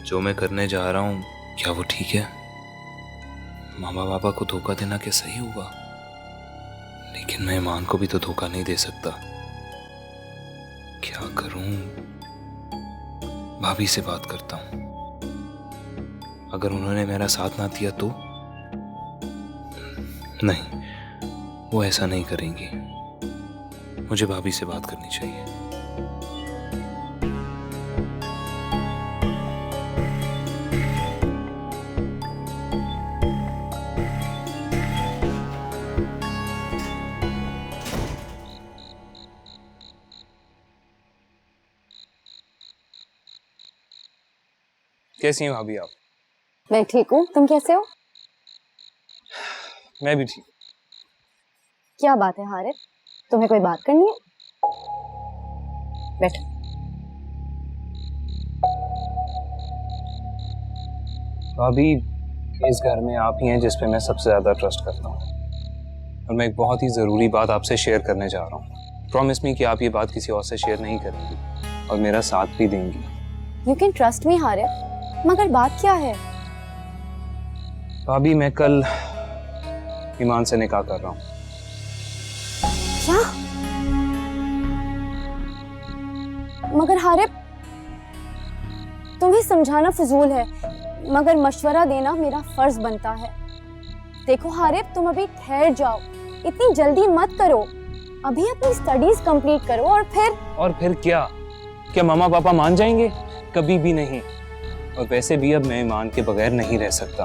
जो मैं करने जा रहा हूँ क्या वो ठीक है? मामा पापा को धोखा देना क्या सही होगा? लेकिन मैं ईमान को भी तो धोखा नहीं दे सकता। क्या करूं? भाभी से बात करता हूं। अगर उन्होंने मेरा साथ ना दिया तो? नहीं, वो ऐसा नहीं करेंगी। मुझे भाभी से बात करनी चाहिए। कैसी हैं भाभी आप? मैं ठीक हूँ, तुम कैसे हो? मैं भी ठीक। क्या बात है हारिस, तुम्हें कोई बात करनी है? बैठो। भाभी, इस घर में आप ही हैं जिस पे मैं सबसे ज्यादा ट्रस्ट करता हूँ, और मैं एक बहुत ही जरूरी बात आपसे शेयर करने जा रहा हूँ। प्रॉमिस मी कि आप ये बात किसी और से शेयर नहीं करेंगी और मेरा साथ भी देंगी। You can trust me Haris, मगर बात क्या है? भाभी, मैं कल ईमान से निकाह कर रहा हूँ। क्या? मगर हारिस, तुम्हें समझाना फजूल है, मगर मशवरा देना मेरा फर्ज बनता है। देखो हारिस, तुम अभी ठहर जाओ, इतनी जल्दी मत करो। अभी अपनी स्टडीज कंप्लीट करो और फिर क्या? क्या मामा पापा मान जाएंगे? कभी भी नहीं। और वैसे भी अब मैं ईमान के बगैर नहीं रह सकता,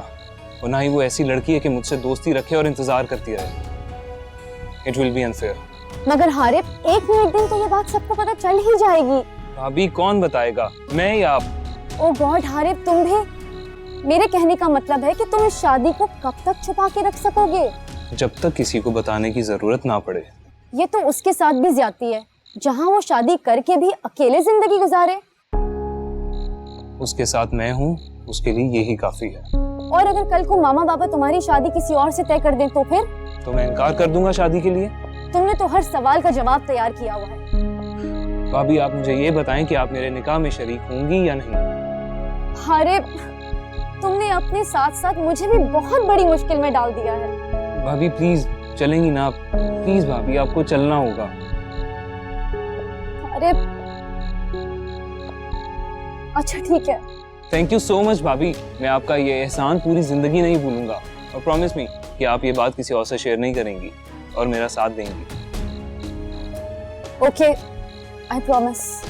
और ना ही वो ऐसी लड़की है कि मुझसे दोस्ती रखे और इंतजार करती रहे। It will be unfair. मगर हारिस, एक न एक दिन तो ये बात सबको पता चल ही जाएगी। भाभी, कौन बताएगा, मैं या आप? ओ गॉड हारिस, तुम भी। मेरे कहने का मतलब है कि तुम इस शादी को कब तक छुपा के रख सकोगे? जब तक किसी को बताने की जरूरत ना पड़े। ये तो उसके साथ भी ज्यादती है, जहाँ वो शादी करके भी अकेले जिंदगी गुजारे। उसके साथ मैं हूँ, उसके लिए यही काफी है। और अगर कल को मामा पापा तुम्हारी शादी किसी और से तय कर दें तो फिर? तो मैं इनकार कर दूंगा शादी के लिए। तुमने तो हर सवाल का जवाब तैयार किया हुआ है। भाभी, आप मुझे ये बताएं कि आप मेरे निकाह में शरीक होंगी या नहीं? अरे, तुमने अपने साथ साथ मुझे भी बहुत बड़ी मुश्किल में डाल दिया है। भाभी प्लीज, चलेंगी ना आप? प्लीज भाभी, आपको चलना होगा। अरे अच्छा ठीक है। थैंक यू सो मच भाभी, मैं आपका ये एहसान पूरी जिंदगी नहीं भूलूंगा। और प्रॉमिस मी कि आप ये बात किसी और से शेयर नहीं करेंगी और मेरा साथ देंगी। Okay, I promise.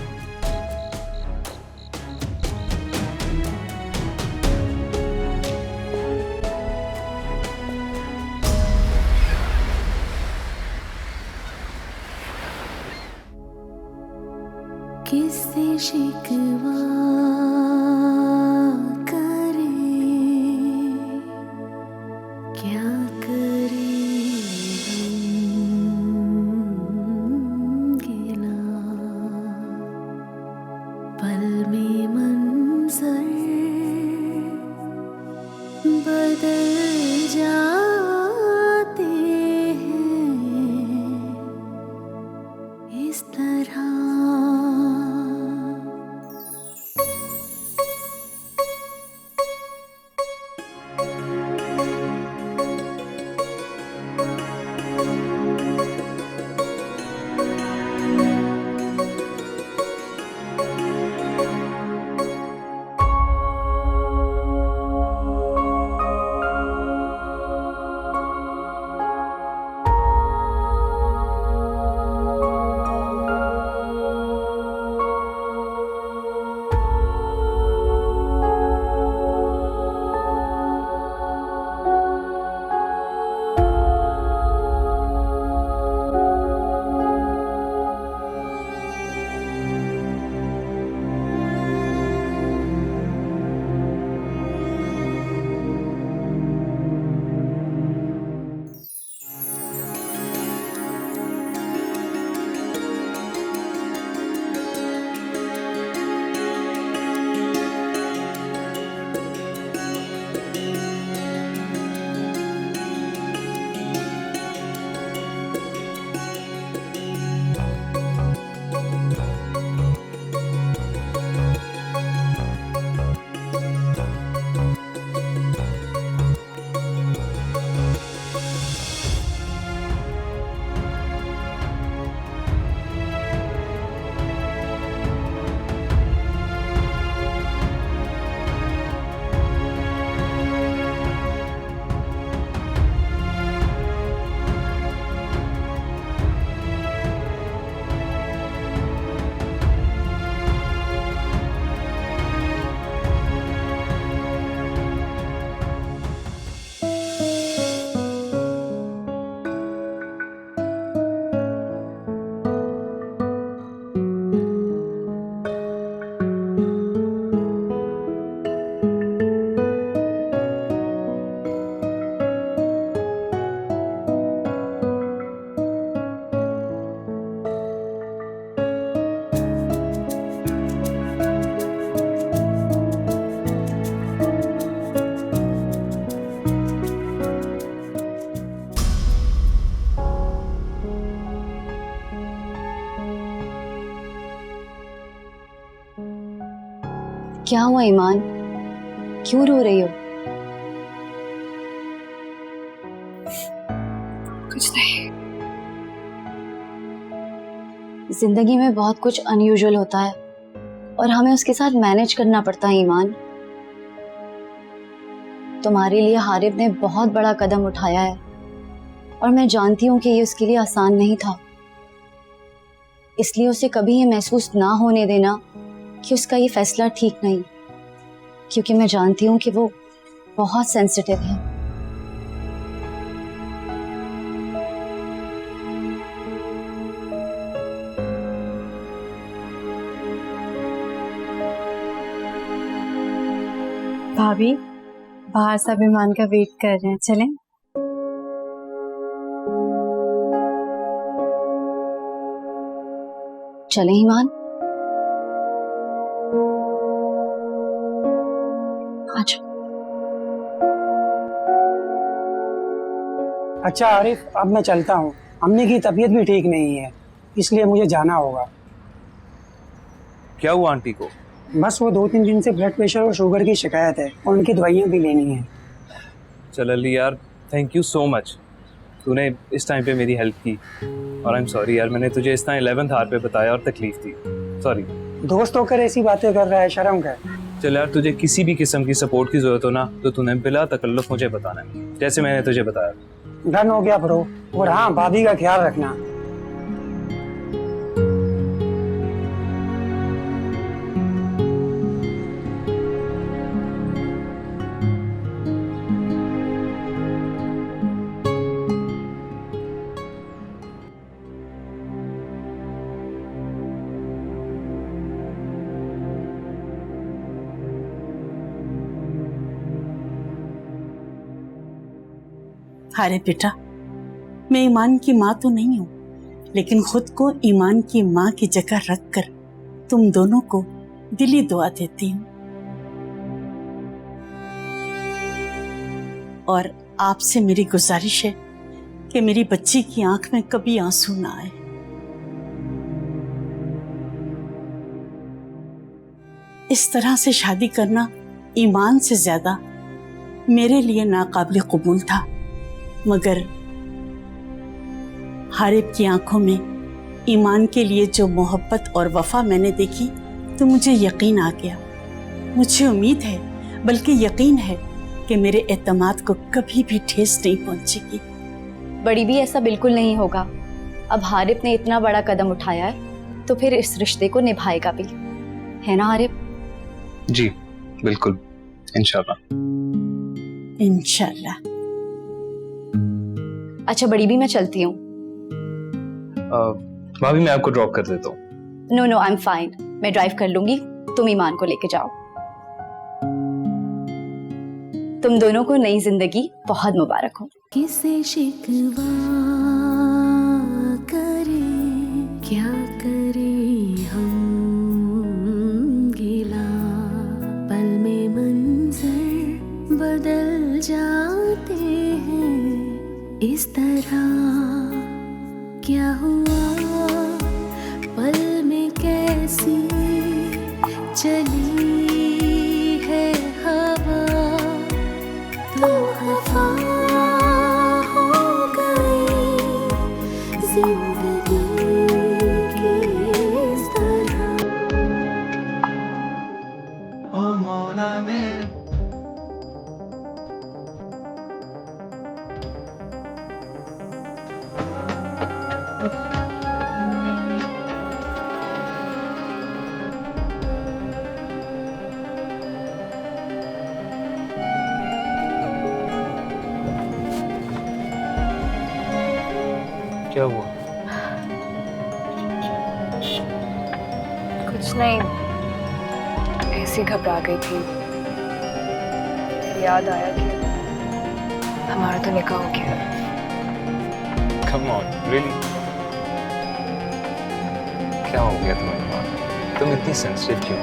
किससे शिकवा करे, क्या करे गिला, पल में मंजर बदल जाते हैं इस तरह। क्या हुआ ईमान, क्यों रो रही हो? कुछ नहीं। जिंदगी में बहुत कुछ अनयूजुअल होता है और हमें उसके साथ मैनेज करना पड़ता है ईमान। तुम्हारे लिए हारिब ने बहुत बड़ा कदम उठाया है और मैं जानती हूँ कि ये उसके लिए आसान नहीं था, इसलिए उसे कभी ये महसूस ना होने देना कि उसका ये फैसला ठीक नहीं, क्योंकि मैं जानती हूँ कि वो बहुत सेंसिटिव है। भाभी, बाहर सब ईमान का वेट कर रहे हैं, चलें? चलें ईमान? अच्छा। अच्छा आरिफ, अब मैं चलता हूँ। अम्मी की तबीयत भी ठीक नहीं है, इसलिए मुझे जाना होगा। क्या हुआ आंटी को? बस वो 2-3 दिन से ब्लड प्रेशर और शुगर की शिकायत है और उनकी दवाइयाँ भी लेनी है। चल अली यार, थैंक यू सो मच, तूने इस टाइम पे मेरी हेल्प की। और आई एम सॉरी यार, मैंने तुझे इस तरह 11th आवर पे बताया और तकलीफ दी, सॉरी। दोस्त होकर ऐसी बातें कर रहा है, शर्म कर। चल यार, तुझे किसी भी किस्म की सपोर्ट की जरूरत हो ना तो तूने बिला तकल्लुफ मुझे बताना है, जैसे मैंने तुझे बताया। डन हो गया ब्रो। और हाँ, भाभी का ख्याल रखना। अरे बेटा, मैं ईमान की माँ तो नहीं हूँ, लेकिन खुद को ईमान की माँ की जगह रखकर तुम दोनों को दिली दुआ देती हूँ। और आपसे मेरी गुजारिश है कि मेरी बच्ची की आंख में कभी आंसू ना आए। इस तरह से शादी करना ईमान से ज्यादा मेरे लिए नाकाबिल कबूल था, मगर हारिब की आंखों में ईमान के लिए जो मोहब्बत और वफा मैंने देखी तो मुझे यकीन आ गया। मुझे उम्मीद है, बल्कि यकीन है कि मेरे एतमाद को कभी भी ठेस नहीं पहुंचेगी। बड़ी भी ऐसा बिल्कुल नहीं होगा। अब हारिब ने इतना बड़ा कदम उठाया है तो फिर इस रिश्ते को निभाएगा भी, है ना हारिब? जी बिल्कुल, इंशाल्लाह। इंशाल्लाह। अच्छा बड़ी भी, मैं चलती हूँ। भाभी मैं आपको ड्रॉप कर देता हूँ। No no, I am fine, मैं ड्राइव कर लूंगी, तुम ईमान को लेके जाओ। तुम दोनों को नई जिंदगी बहुत मुबारक हो। किसे शिकवा करे, क्या करे हम गिला, पल में मंजर बदल जाते हैं इस तरह। क्या हुआ पल में कैसी चली है हवा, तो खफा हो गई जिंदगी की इस तरह। ओ मौला मेरे क्या हुआ? कुछ नहीं, ऐसी घबरा गई थी। फिर याद आया कि हमारा तो निकाह हो गया। Come on, really? क्या हो गया तुम्हारी माँ? तुम इतनी सेंसिटिव क्यों?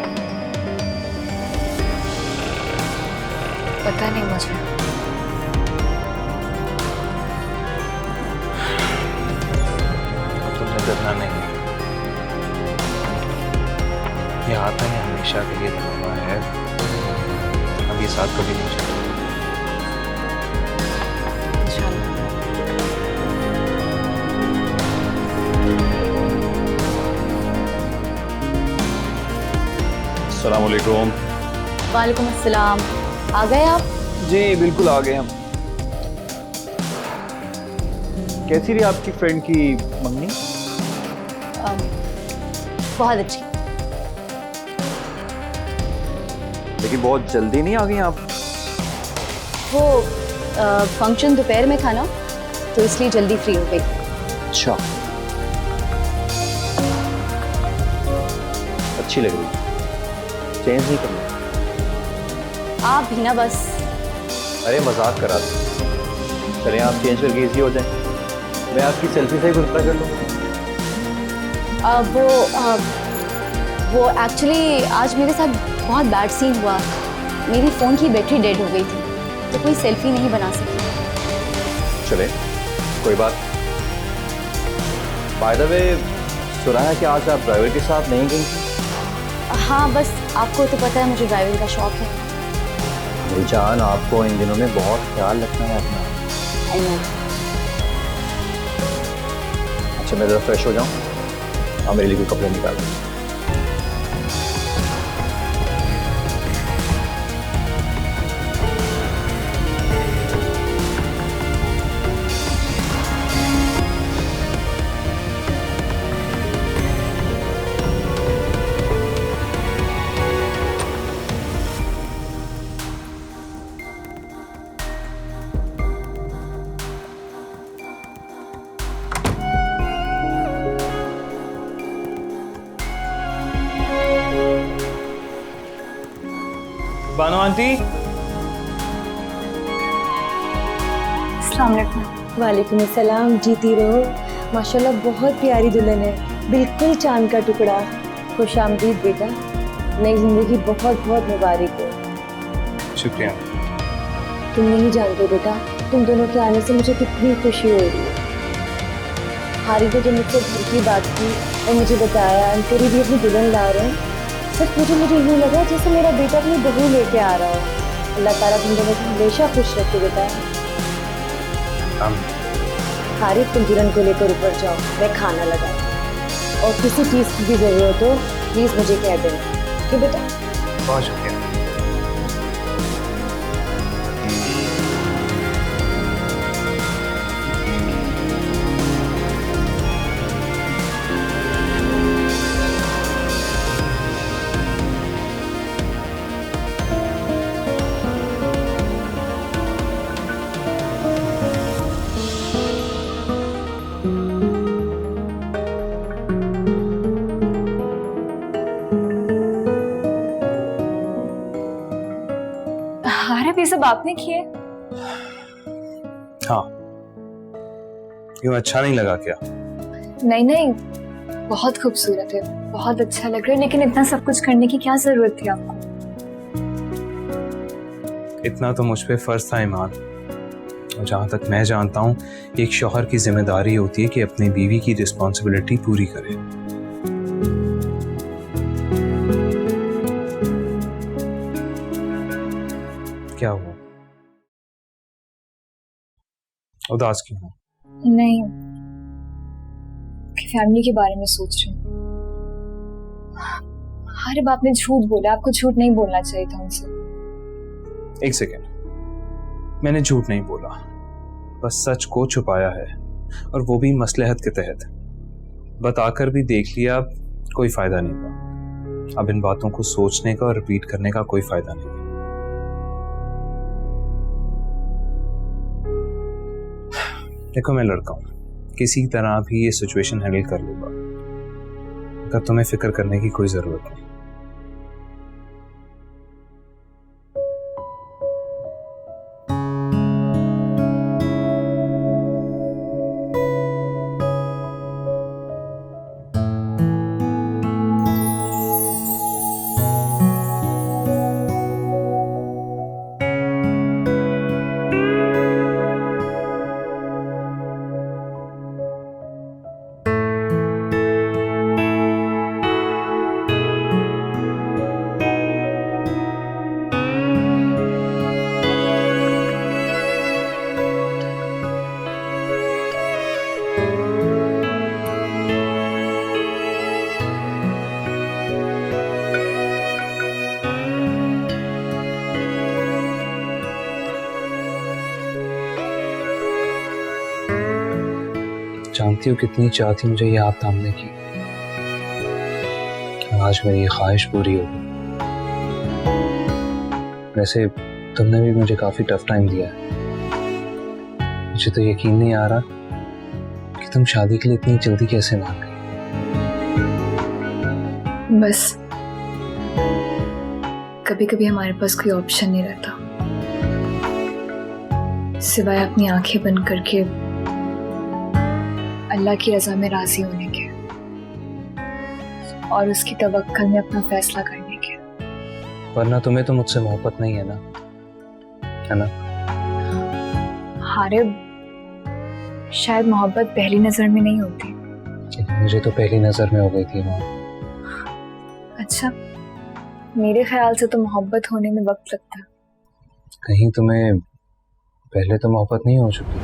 पता नहीं मुझे। अब तुमने डरना नहीं। ये हाथ मैंने हमेशा के लिए थमा है, अब ये साथ कभी नहीं छोड़ेगा। अस्सलाम वालेकुम। वालेकुम अस्सलाम। आ गए आप? जी बिल्कुल आ गए हम। कैसी रही आपकी फ्रेंड की मंगनी? बहुत अच्छी। लेकिन बहुत जल्दी नहीं आ गई आप? वो फंक्शन दोपहर में था ना, तो इसलिए जल्दी फ्री हो गई। अच्छा, अच्छी लग रही, चेंज नहीं करना। आप भी ना बस। अरे मजाक करा दो, चलें आप चेंज करके इजी हो जाए। मैं आपकी सेल्फी से ही गुस्सा कर लूँ। वो एक्चुअली आज मेरे साथ बहुत बैड सीन हुआ। मेरी फ़ोन की बैटरी डेड हो गई थी, तो कोई सेल्फी नहीं बना सकी। चले कोई बात। बाय द वे, सुना है कि आज आप ड्राइवर के साथ नहीं गई थी? हाँ, बस आपको तो पता है मुझे ड्राइविंग का शौक है। मेरी जान, आपको इन दिनों में बहुत ख्याल रखना है अपना। I know. अच्छा, मैं ज़रा फ्रेश हो जाऊँ, आप मेरे लिए कोई कपड़े निकाल दें। बानो आंटी। वालेकुम अस्सलाम। जीती रहो। माशाल्लाह बहुत प्यारी दुल्हन है, बिल्कुल चांद का टुकड़ा। खुश आमदीद बेटा, नई जिंदगी बहुत बहुत मुबारक हो। शुक्रिया। तुम नहीं जानते बेटा, तुम दोनों के आने से मुझे कितनी खुशी हो रही है। हारी को जो मुझसे घर की बात की और मुझे बताया तेरी भी अपनी दुल्हन ला रहे हैं, सच मुझे यूँ लगा जैसे मेरा बेटा अपनी बहू लेके आ रहा हो। अल्लाह ताला तुम दोनों को हमेशा खुश रखे बेटा। हारी, तुम दुल्हन को लेकर ऊपर जाओ, मैं खाना लगा, और किसी चीज़ की भी ज़रूरत हो प्लीज़ मुझे कह देना। कि बेटा बहुत शुक्रिया। ये सब आपने किए? हाँ, क्यों अच्छा नहीं लगा क्या? नहीं नहीं, बहुत खूबसूरत है, बहुत अच्छा लग रहा है, लेकिन इतना सब कुछ करने की क्या जरूरत थी आपको? इतना तो मुझ पे फर्ज था ईमान। और जहां तक मैं जानता हूँ, एक शौहर की जिम्मेदारी होती है कि अपनी बीवी की रिस्पॉन्सिबिलिटी पूरी करे। क्या हुआ? उदास क्यों हो? नहीं, फैमिली के बारे में सोच रही हूँ। अरे बाप ने झूठ बोला, आपको झूठ नहीं बोलना चाहिए था उनसे। एक सेकेंड, मैंने झूठ नहीं बोला, बस सच को छुपाया है, और वो भी मसलहत के तहत। बताकर भी देख लिया, कोई फायदा नहीं हुआ। अब इन बातों को सोचने का और रिपीट करने का कोई फायदा नहीं। देखो, मैं लड़का हूं, किसी तरह भी ये सिचुएशन हैंडल कर लूंगा। अगर तुम्हें फिक्र करने की कोई जरूरत नहीं। जानती हो कितनी चाह थी मुझे ये हाथ थामने की। आज मेरी ये ख्वाहिश पूरी हो गई। वैसे तुमने भी मुझे काफी टफ टाइम दिया है। मुझे तो यकीन नहीं आ रहा कि तुम शादी के लिए इतनी जल्दी कैसे मान गई। बस कभी कभी हमारे पास कोई ऑप्शन नहीं रहता सिवाय अपनी आंखें बंद करके अल्लाह की रजा में राजी होने के और उसकी तवक्कल में अपना फैसला करने के। वरना तुम्हें तो मुझसे मोहब्बत नहीं है ना, है ना? हारिब, शायद मोहब्बत पहली नजर में नहीं होती। मुझे तो पहली नजर में हो गई थी माँ। अच्छा, मेरे ख्याल से तो मोहब्बत होने में वक्त लगता है। कहीं तुम्हें पहले तो मोहब्बत नहीं हो चुकी?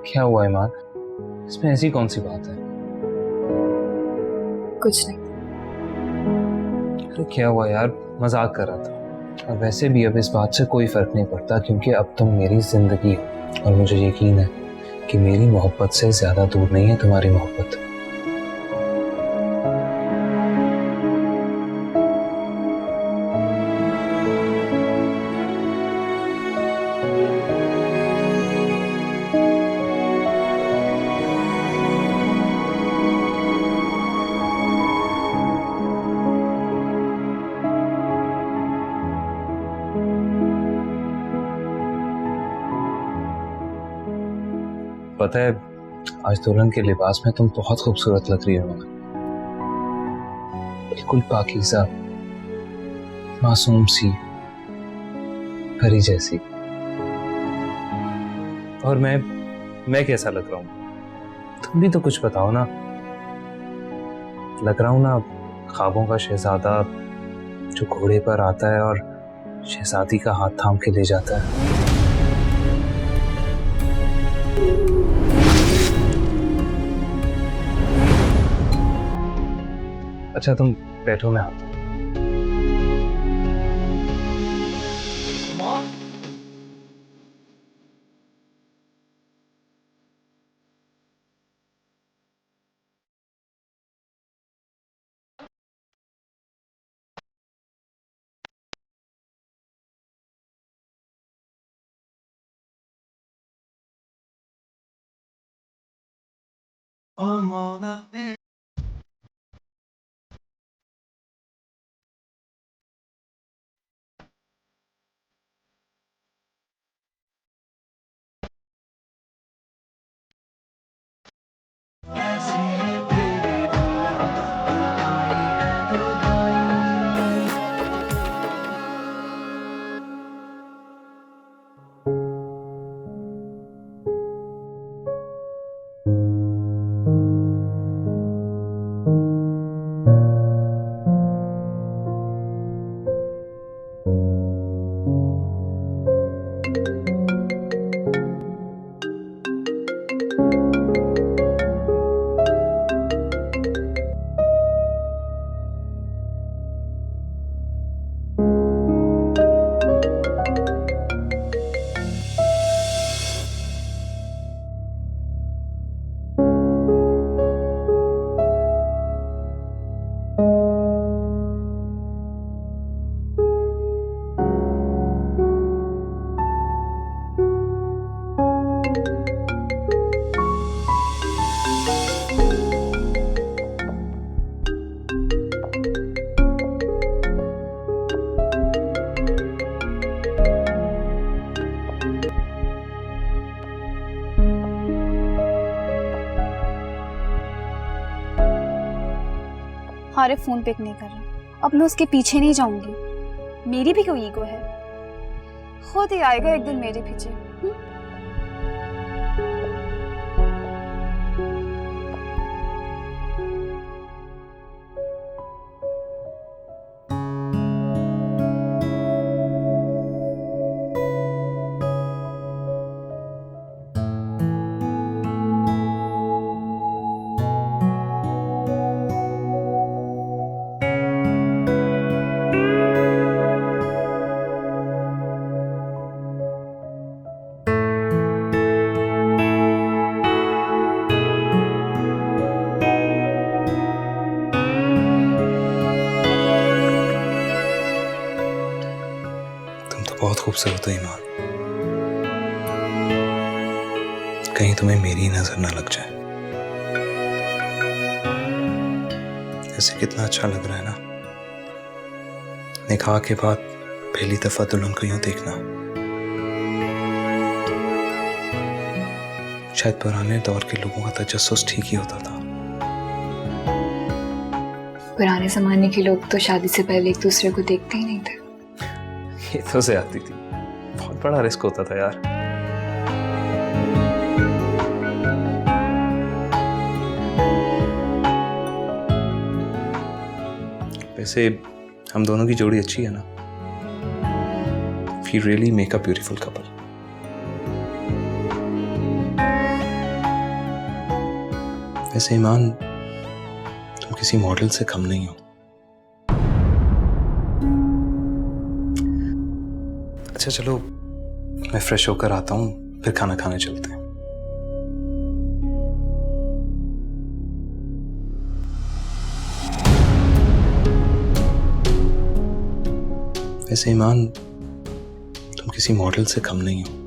क्या हुआ ईमान? इसमें ऐसी कौन सी बात है? कुछ नहीं। अरे क्या हुआ यार, मजाक कर रहा था। और वैसे भी अब इस बात से कोई फर्क नहीं पड़ता क्योंकि अब तुम मेरी जिंदगी हो और मुझे यकीन है कि मेरी मोहब्बत से ज्यादा दूर नहीं है तुम्हारी मोहब्बत। पता है आज दुल्हन के लिबास में तुम बहुत खूबसूरत लग रही हो। बिल्कुल पाकीज़ा, मासूम सी, परी जैसी। और मैं कैसा लग रहा हूँ? तुम भी तो कुछ बताओ ना। लग रहा हूँ ना ख्वाबों का शहजादा जो घोड़े पर आता है और शहजादी का हाथ थाम के ले जाता है। अच्छा तुम बैठो, मैं आता हूँ। हारिब फोन पिक नहीं कर रहा। अब मैं उसके पीछे नहीं जाऊंगी। मेरी भी कोई ईगो है, खुद ही आएगा एक दिन मेरे पीछे। खूबसूरत हो ईमान, कहीं तुम्हें मेरी नजर ना लग जाए। ऐसे कितना अच्छा लग रहा है ना, निकाह के बाद पहली दफा दुल्हन को यूं देखना। शायद पुराने दौर के लोगों का तजस्सुस ठीक ही होता था। पुराने जमाने के लोग तो शादी से पहले एक दूसरे को देखते ही नहीं थे। ये तो ज्यादती थी, बहुत बड़ा रिस्क होता था यार। वैसे हम दोनों की जोड़ी अच्छी है ना? We really make a beautiful couple. वैसे ईमान, तुम किसी मॉडल से कम नहीं हो। अच्छा चलो, मैं फ्रेश होकर आता हूँ, फिर खाना खाने चलते हैं। वैसे ईमान, तुम किसी मॉडल से कम नहीं हो।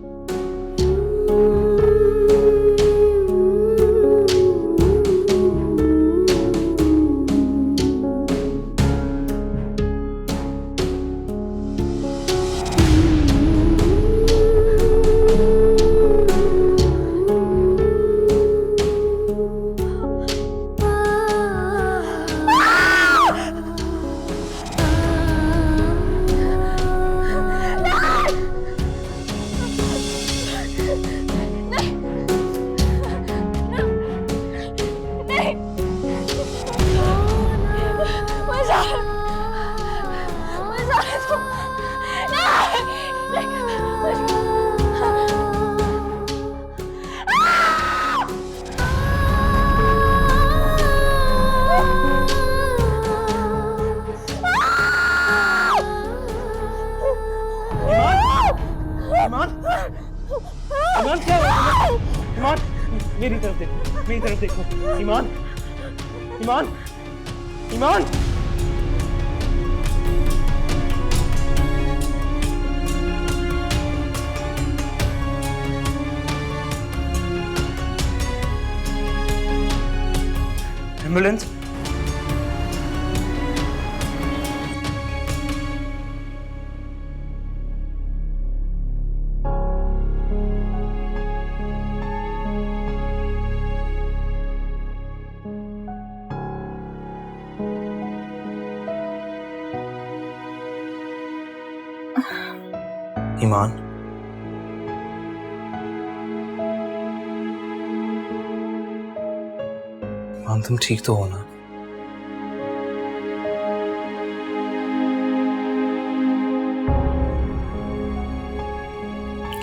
ईमान क्या है? ईमान मेरी तरफ देखो, मेरी तरफ देखो। ईमान, ईमान, ईमान। एम्बुलेंस। ईमान, ईमान तुम ठीक तो हो ना?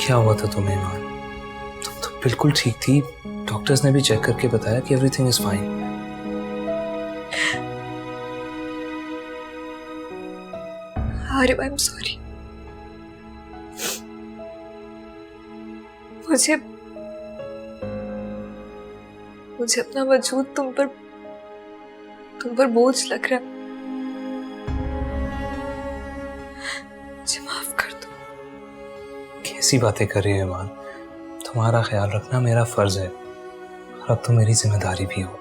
क्या हुआ था तुम्हें ईमान? तुम तो बिल्कुल ठीक थी, डॉक्टर्स ने भी चेक करके बताया कि everything is fine. Arif, I am sorry. मुझे अपना वजूद तुम पर बोझ लग रहा है। मुझे माफ कर दो। कैसी बातें कर रही हो ईमान? तुम्हारा ख्याल रखना मेरा फर्ज है और अब तो मेरी जिम्मेदारी भी हो।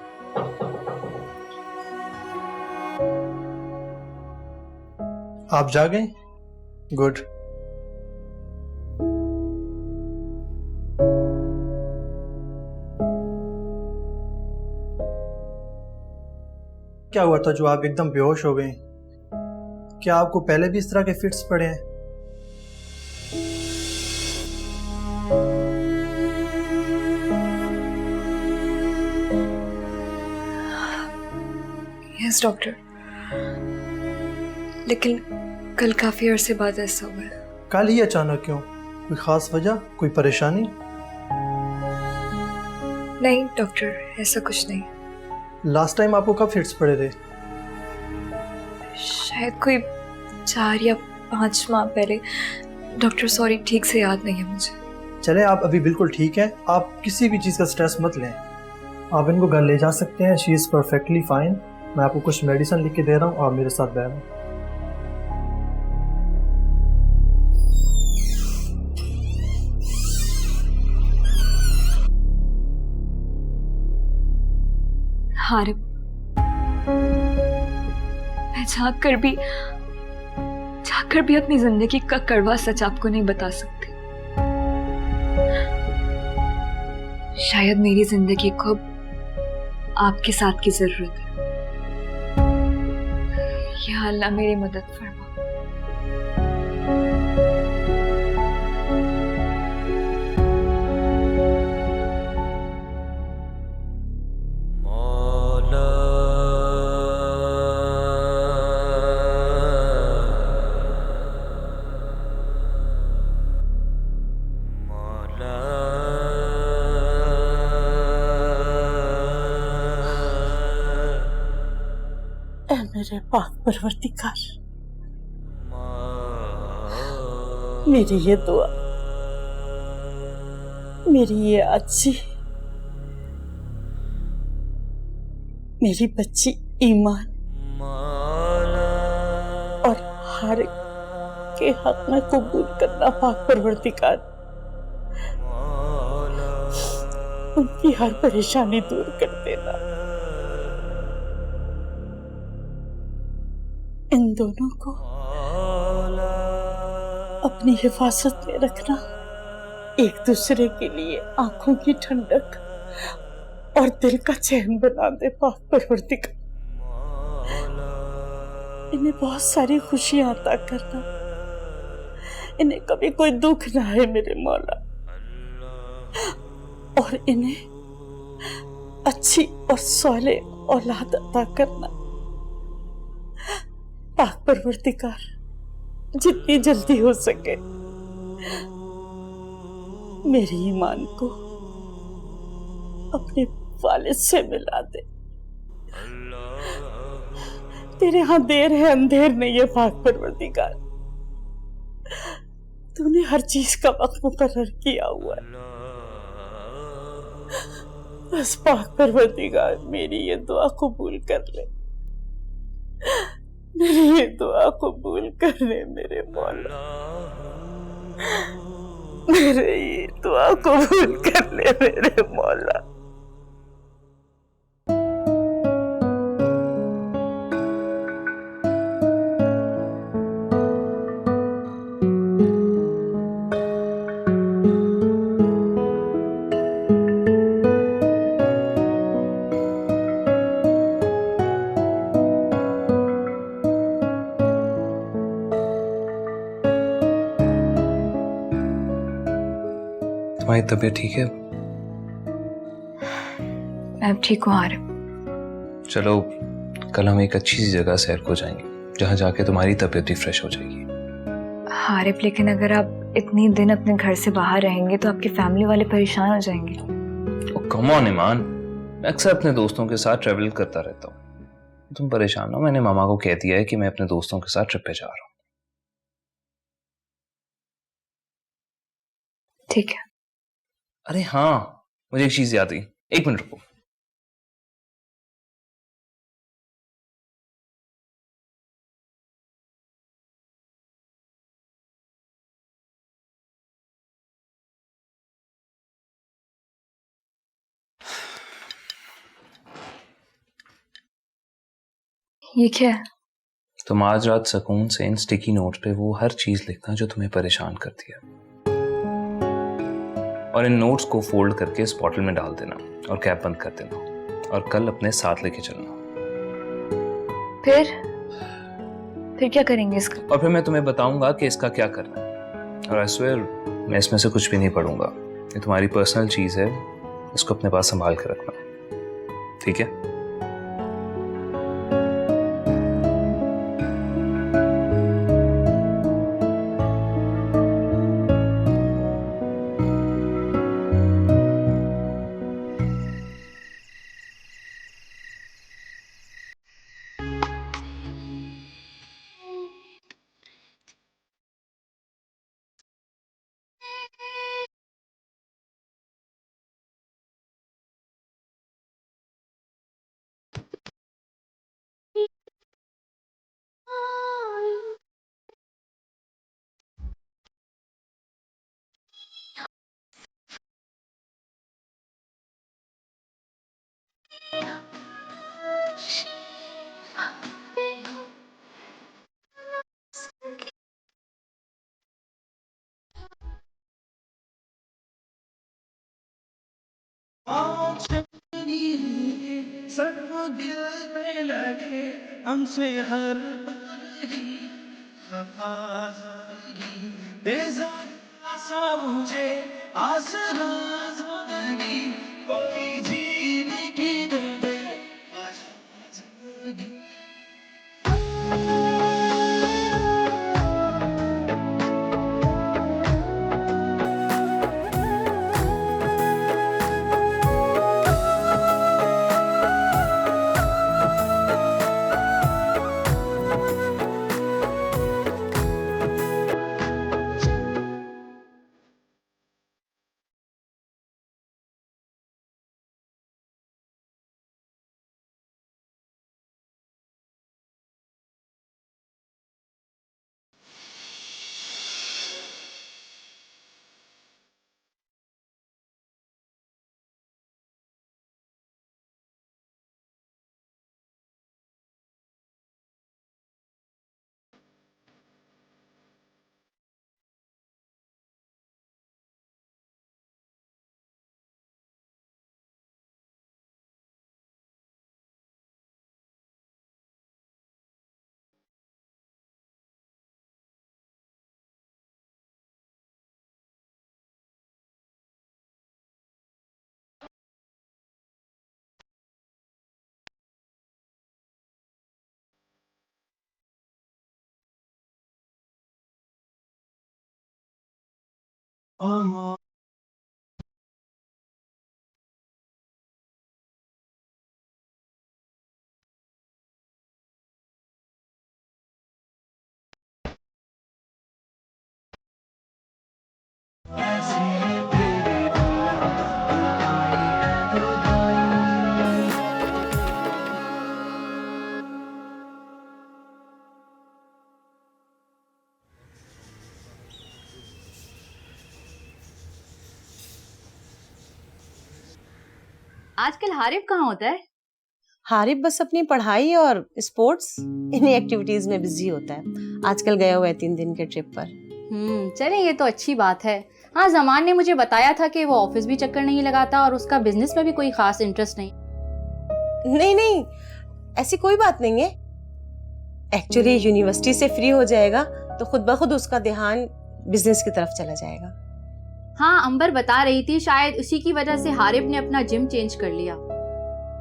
आप जा गए? गुड। क्या हुआ था जो आप एकदम बेहोश हो गए? क्या आपको पहले भी इस तरह के फिट्स पड़े हैं? यस डॉक्टर, लेकिन कल काफी अरसे बाद ऐसा हुआ है। कल ही अचानक क्यों? कोई खास वजह, कोई परेशानी? नहीं डॉक्टर, ऐसा कुछ नहीं। लास्ट टाइम आपको कब फिट्स पड़े थे? शायद कोई 4 या 5 माह पहले। डॉक्टर सॉरी, ठीक से याद नहीं है मुझे। चले, आप अभी बिल्कुल ठीक हैं, आप किसी भी चीज़ का स्ट्रेस मत लें। आप इनको घर ले जा सकते हैं, शी इज़ परफेक्टली फाइन। मैं आपको कुछ मेडिसिन लिख के दे रहा हूँ, आप मेरे साथ बैठो। हारिब, मैं चाहकर भी अपनी जिंदगी का कड़वा सच आपको नहीं बता सकती। शायद मेरी जिंदगी को अब आपके साथ की जरूरत है। या अल्लाह मेरी मदद फरमा। ऐ मेरे पाक परवरदिगार, मेरी ये दुआ, मेरी ये आजी, मेरी बच्ची ईमान और हारिक के हक में कबूल करना पाक परवरदिगार। उनकी हर परेशानी दूर कर देना। इन दोनों को अपनी हिफाजत में रखना, एक दूसरे के लिए आंखों की ठंडक और दिल का चैन बना दे पाक परवरदिगार। इन्हें बहुत सारी खुशियां अता करना, इन्हें कभी कोई दुख ना है मेरे मौला, और इन्हें अच्छी और सौले औलाद अता करना पाक परवरदिगार। जितनी जल्दी हो सके मेरी ईमान को अपने वालिद से मिला दे। तेरे यहाँ देर है अंधेर नहीं है पाक परवरदिगार। तूने हर चीज का वक्त मुकर्रर किया हुआ है। बस पाक परवरदिगार मेरी ये दुआ कबूल कर ले, मेरी ये दुआ कबूल कर ले मेरे मौला, मेरे ये दुआ कबूल कर ले मेरे मौला। तुम्हारी तबीयत ठीक है? मैं अब ठीक हूँ आरिफ। चलो कल हम एक अच्छी सी जगह सैर को जाएंगे, जहाँ जाके तुम्हारी तबीयत भी फ्रेश हो जाएगी। आरिफ, लेकिन अगर आप इतनी दिन अपने घर से बाहर रहेंगे तो आपकी फैमिली वाले परेशान हो जाएंगे। कम ऑन ईमान, मैं अक्सर अपने दोस्तों के साथ ट्रेवल करता रहता हूँ। तुम परेशान हो, मैंने मामा को कह दिया है कि मैं अपने दोस्तों के साथ ट्रिप पे जा रहा हूँ। ठीक है। अरे हाँ, मुझे एक चीज याद आई, एक मिनट रुको। ये क्या है? तुम आज रात सुकून से इन स्टिकी नोट पे वो हर चीज लिखना जो तुम्हें परेशान करती है, और इन नोट्स को फोल्ड करके इस बॉटल में डाल देना और कैप बंद कर देना, और कल अपने साथ लेके चलना। फिर क्या करेंगे इसका? और फिर मैं तुम्हें बताऊंगा कि इसका क्या करना है। और आई स्वेयर मैं इसमें से कुछ भी नहीं पढ़ूंगा। ये तुम्हारी पर्सनल चीज है, इसको अपने पास संभाल कर रखना, ठीक है? हमसे हर मुझे आसरा जिंदगी कोई जीने की दे आजकल हारिफ कहाँ होता है? हारिफ बस अपनी पढ़ाई और स्पोर्ट्स इन्हीं एक्टिविटीज में बिजी होता है। आजकल गया हुआ है 3 दिन के ट्रिप पर। चले ये तो अच्छी बात है। हाँ, जमान ने मुझे बताया था कि वो ऑफिस भी चक्कर नहीं लगाता और उसका बिजनेस में भी कोई खास इंटरेस्ट नहीं। नहीं, ऐसी कोई बात नहीं है। एक्चुअली यूनिवर्सिटी से फ्री हो जाएगा तो खुद ब खुद उसका ध्यान बिजनेस की तरफ चला जाएगा। हाँ, अंबर बता रही थी शायद उसी की वजह से हारिफ ने अपना जिम चेंज कर लिया।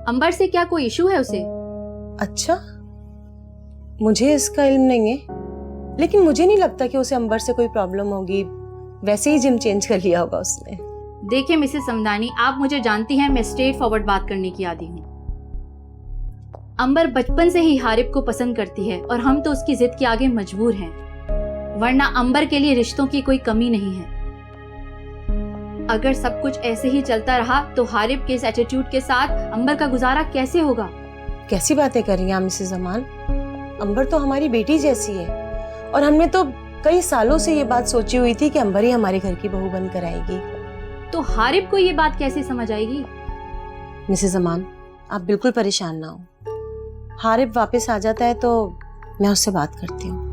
अंबर से क्या कोई इशू है उसे? अच्छा, मुझे इसका इल्म नहीं है, लेकिन मुझे नहीं लगता कि उसे अंबर से कोई प्रॉब्लम होगी। वैसे ही जिम चेंज कर लिया होगा उसने। देखिए मिसेस समदानी, आप मुझे जानती हैं, मैं स्ट्रेट फॉरवर्ड बात करने की आदी हूँ। अंबर बचपन से ही हारिफ को पसंद करती है और हम तो उसकी जिद के आगे मजबूर हैं, वरना अंबर के लिए रिश्तों की कोई कमी नहीं है। अगर सब कुछ ऐसे ही चलता रहा तो हारिफ के इस एटीट्यूड के साथ अंबर का गुजारा कैसे होगा? कैसी बातें कर रही हैं आप मिसेस जमान? अंबर तो हमारी बेटी जैसी है और हमने तो कई सालों से ये बात सोची हुई थी कि अंबर ही हमारे घर की बहू बनकर आएगी। तो हारिफ को ये बात कैसे समझ आएगी? मिसेस जमान, आप बिल्कुल परेशान ना हो। हारिफ वापस आ जाता है तो मैं उससे बात करती हूँ।